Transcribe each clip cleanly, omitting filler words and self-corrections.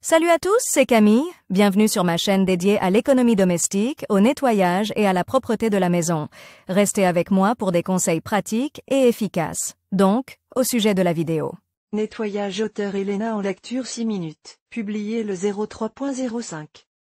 Salut à tous, c'est Camille. Bienvenue sur ma chaîne dédiée à l'économie domestique, au nettoyage et à la propreté de la maison. Restez avec moi pour des conseils pratiques et efficaces. Donc, au sujet de la vidéo. Nettoyage auteur Elena en lecture 6 minutes. Publié le 03.05.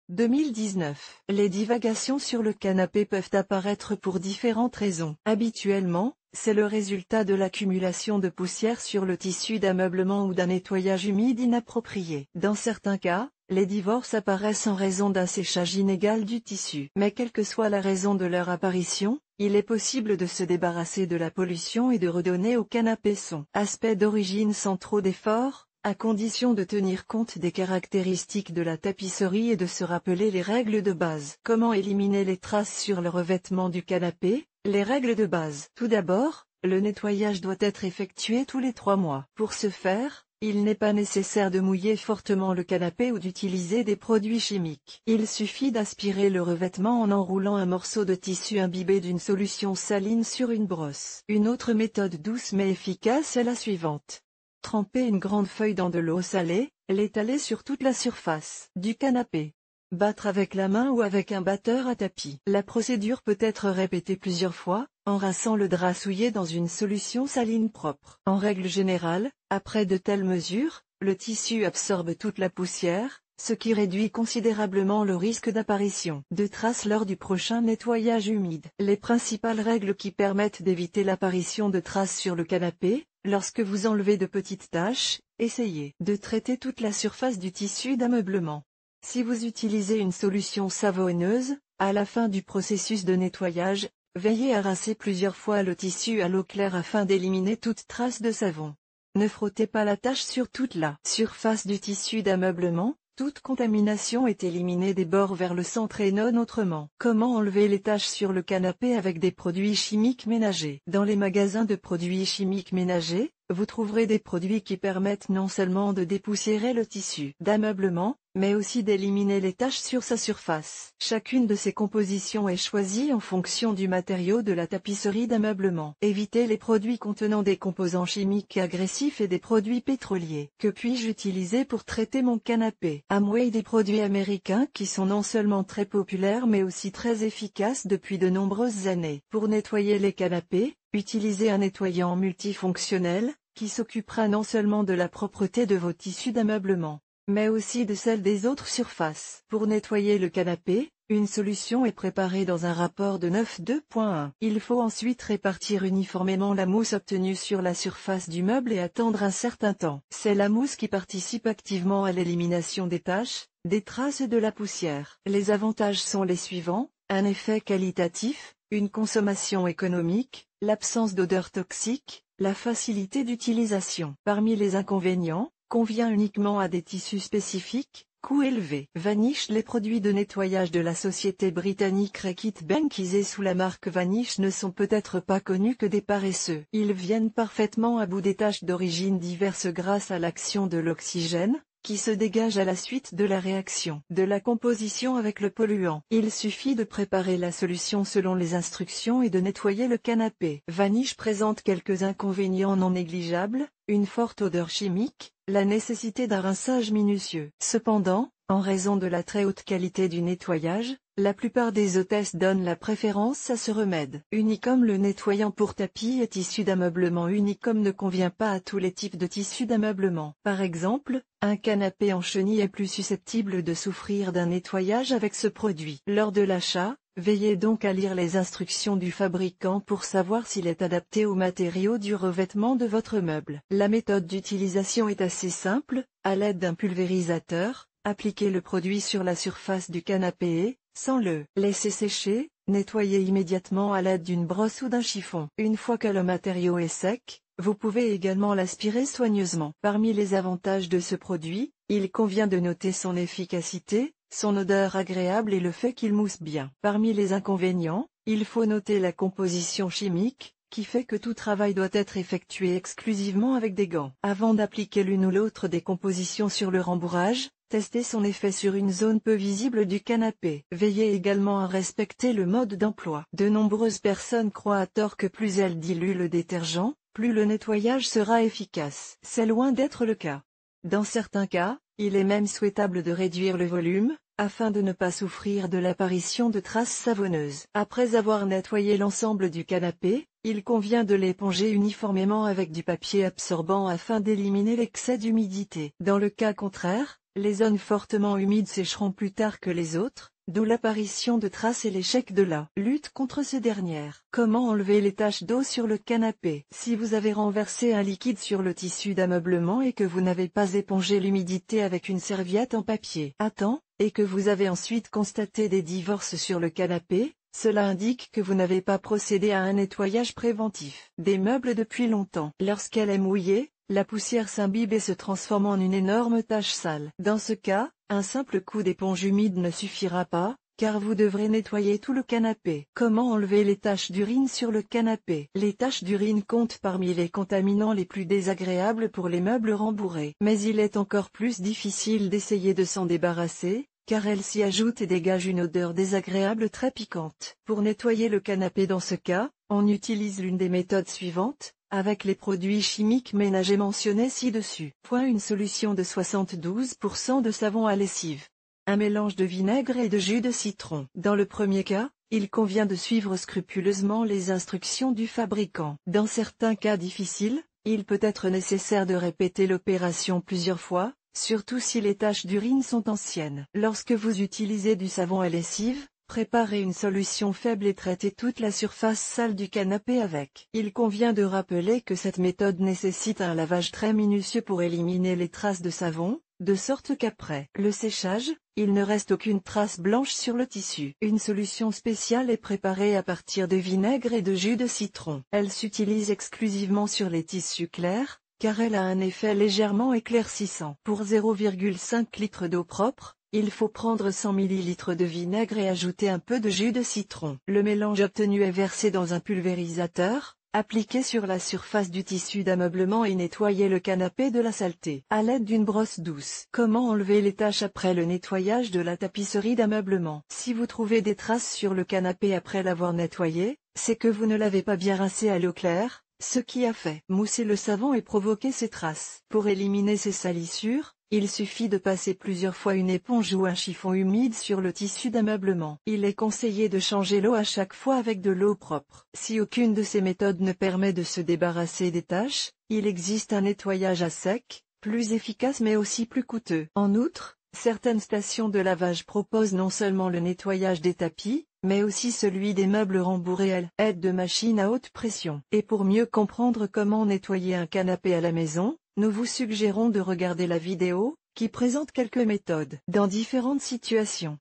2019. Les divagations sur le canapé peuvent apparaître pour différentes raisons. Habituellement, c'est le résultat de l'accumulation de poussière sur le tissu d'ameublement ou d'un nettoyage humide inapproprié. Dans certains cas, les divorces apparaissent en raison d'un séchage inégal du tissu. Mais quelle que soit la raison de leur apparition, il est possible de se débarrasser de la pollution et de redonner au canapé son aspect d'origine sans trop d'efforts, à condition de tenir compte des caractéristiques de la tapisserie et de se rappeler les règles de base. Comment éliminer les traces sur le revêtement du canapé? Les règles de base. Tout d'abord, le nettoyage doit être effectué tous les 3 mois. Pour ce faire, il n'est pas nécessaire de mouiller fortement le canapé ou d'utiliser des produits chimiques. Il suffit d'aspirer le revêtement en enroulant un morceau de tissu imbibé d'une solution saline sur une brosse. Une autre méthode douce mais efficace est la suivante. Tremper une grande feuille dans de l'eau salée, l'étaler sur toute la surface du canapé. Battre avec la main ou avec un batteur à tapis. La procédure peut être répétée plusieurs fois, en rinçant le drap souillé dans une solution saline propre. En règle générale, après de telles mesures, le tissu absorbe toute la poussière, ce qui réduit considérablement le risque d'apparition de traces lors du prochain nettoyage humide. Les principales règles qui permettent d'éviter l'apparition de traces sur le canapé: lorsque vous enlevez de petites taches, essayez de traiter toute la surface du tissu d'ameublement. Si vous utilisez une solution savonneuse, à la fin du processus de nettoyage, veillez à rincer plusieurs fois le tissu à l'eau claire afin d'éliminer toute trace de savon. Ne frottez pas la tache sur toute la surface du tissu d'ameublement. Toute contamination est éliminée des bords vers le centre et non autrement. Comment enlever les taches sur le canapé avec des produits chimiques ménagers? Dans les magasins de produits chimiques ménagers, vous trouverez des produits qui permettent non seulement de dépoussiérer le tissu d'ameublement, mais aussi d'éliminer les taches sur sa surface. Chacune de ces compositions est choisie en fonction du matériau de la tapisserie d'ameublement. Évitez les produits contenant des composants chimiques agressifs et des produits pétroliers. Que puis-je utiliser pour traiter mon canapé? Amway, des produits américains qui sont non seulement très populaires mais aussi très efficaces depuis de nombreuses années. Pour nettoyer les canapés, utilisez un nettoyant multifonctionnel, qui s'occupera non seulement de la propreté de vos tissus d'ameublement, mais aussi de celle des autres surfaces. Pour nettoyer le canapé, une solution est préparée dans un rapport de 9.2.1. Il faut ensuite répartir uniformément la mousse obtenue sur la surface du meuble et attendre un certain temps. C'est la mousse qui participe activement à l'élimination des taches, des traces et de la poussière. Les avantages sont les suivants: un effet qualitatif, une consommation économique, l'absence d'odeur toxique, la facilité d'utilisation. Parmi les inconvénients, convient uniquement à des tissus spécifiques, coût élevé. Vanish. Les produits de nettoyage de la société britannique Reckitt Benckiser sous la marque Vanish ne sont peut-être pas connus que des paresseux. Ils viennent parfaitement à bout des taches d'origine diverses grâce à l'action de l'oxygène, qui se dégage à la suite de la réaction de la composition avec le polluant. Il suffit de préparer la solution selon les instructions et de nettoyer le canapé. Vanish présente quelques inconvénients non négligeables: une forte odeur chimique, la nécessité d'un rinçage minutieux. Cependant, en raison de la très haute qualité du nettoyage, la plupart des hôtesses donnent la préférence à ce remède. Unicom. Le nettoyant pour tapis et tissus d'ameublement Unicom ne convient pas à tous les types de tissus d'ameublement. Par exemple, un canapé en chenille est plus susceptible de souffrir d'un nettoyage avec ce produit. Lors de l'achat, veillez donc à lire les instructions du fabricant pour savoir s'il est adapté aux matériaux du revêtement de votre meuble. La méthode d'utilisation est assez simple: à l'aide d'un pulvérisateur, appliquez le produit sur la surface du canapé et, sans le laisser sécher, nettoyez immédiatement à l'aide d'une brosse ou d'un chiffon. Une fois que le matériau est sec, vous pouvez également l'aspirer soigneusement. Parmi les avantages de ce produit, il convient de noter son efficacité, son odeur agréable et le fait qu'il mousse bien. Parmi les inconvénients, il faut noter la composition chimique, qui fait que tout travail doit être effectué exclusivement avec des gants. Avant d'appliquer l'une ou l'autre des compositions sur le rembourrage, testez son effet sur une zone peu visible du canapé. Veillez également à respecter le mode d'emploi. De nombreuses personnes croient à tort que plus elles diluent le détergent, plus le nettoyage sera efficace. C'est loin d'être le cas. Dans certains cas, Il est même souhaitable de réduire le volume, afin de ne pas souffrir de l'apparition de traces savonneuses. Après avoir nettoyé l'ensemble du canapé, il convient de l'éponger uniformément avec du papier absorbant afin d'éliminer l'excès d'humidité. Dans le cas contraire, les zones fortement humides sécheront plus tard que les autres, d'où l'apparition de traces et l'échec de la lutte contre ces dernières. Comment enlever les taches d'eau sur le canapé? Si vous avez renversé un liquide sur le tissu d'ameublement et que vous n'avez pas épongé l'humidité avec une serviette en papier à temps, et que vous avez ensuite constaté des divorces sur le canapé, cela indique que vous n'avez pas procédé à un nettoyage préventif des meubles depuis longtemps. Lorsqu'elle est mouillée, la poussière s'imbibe et se transforme en une énorme tache sale. Dans ce cas, un simple coup d'éponge humide ne suffira pas, car vous devrez nettoyer tout le canapé. Comment enlever les taches d'urine sur le canapé? Les taches d'urine comptent parmi les contaminants les plus désagréables pour les meubles rembourrés. Mais il est encore plus difficile d'essayer de s'en débarrasser, car elles s'y ajoutent et dégagent une odeur désagréable très piquante. Pour nettoyer le canapé dans ce cas, on utilise l'une des méthodes suivantes, avec les produits chimiques ménagers mentionnés ci-dessus. Une solution de 72% de savon à lessive. Un mélange de vinaigre et de jus de citron. Dans le premier cas, il convient de suivre scrupuleusement les instructions du fabricant. Dans certains cas difficiles, il peut être nécessaire de répéter l'opération plusieurs fois, surtout si les taches d'urine sont anciennes. Lorsque vous utilisez du savon à lessive, préparez une solution faible et traitez toute la surface sale du canapé avec. Il convient de rappeler que cette méthode nécessite un lavage très minutieux pour éliminer les traces de savon, de sorte qu'après le séchage, il ne reste aucune trace blanche sur le tissu. Une solution spéciale est préparée à partir de vinaigre et de jus de citron. Elle s'utilise exclusivement sur les tissus clairs, car elle a un effet légèrement éclaircissant. Pour 0,5 litres d'eau propre, il faut prendre 100 ml de vinaigre et ajouter un peu de jus de citron. Le mélange obtenu est versé dans un pulvérisateur, appliqué sur la surface du tissu d'ameublement et nettoyer le canapé de la saleté à l'aide d'une brosse douce. Comment enlever les taches après le nettoyage de la tapisserie d'ameublement? Si vous trouvez des traces sur le canapé après l'avoir nettoyé, c'est que vous ne l'avez pas bien rincé à l'eau claire, ce qui a fait mousser le savon et provoquer ces traces. Pour éliminer ces salissures, il suffit de passer plusieurs fois une éponge ou un chiffon humide sur le tissu d'ameublement. Il est conseillé de changer l'eau à chaque fois avec de l'eau propre. Si aucune de ces méthodes ne permet de se débarrasser des taches, il existe un nettoyage à sec, plus efficace mais aussi plus coûteux. En outre, certaines stations de lavage proposent non seulement le nettoyage des tapis, mais aussi celui des meubles rembourrés à l'aide de machines à haute pression. Et pour mieux comprendre comment nettoyer un canapé à la maison, nous vous suggérons de regarder la vidéo, qui présente quelques méthodes dans différentes situations.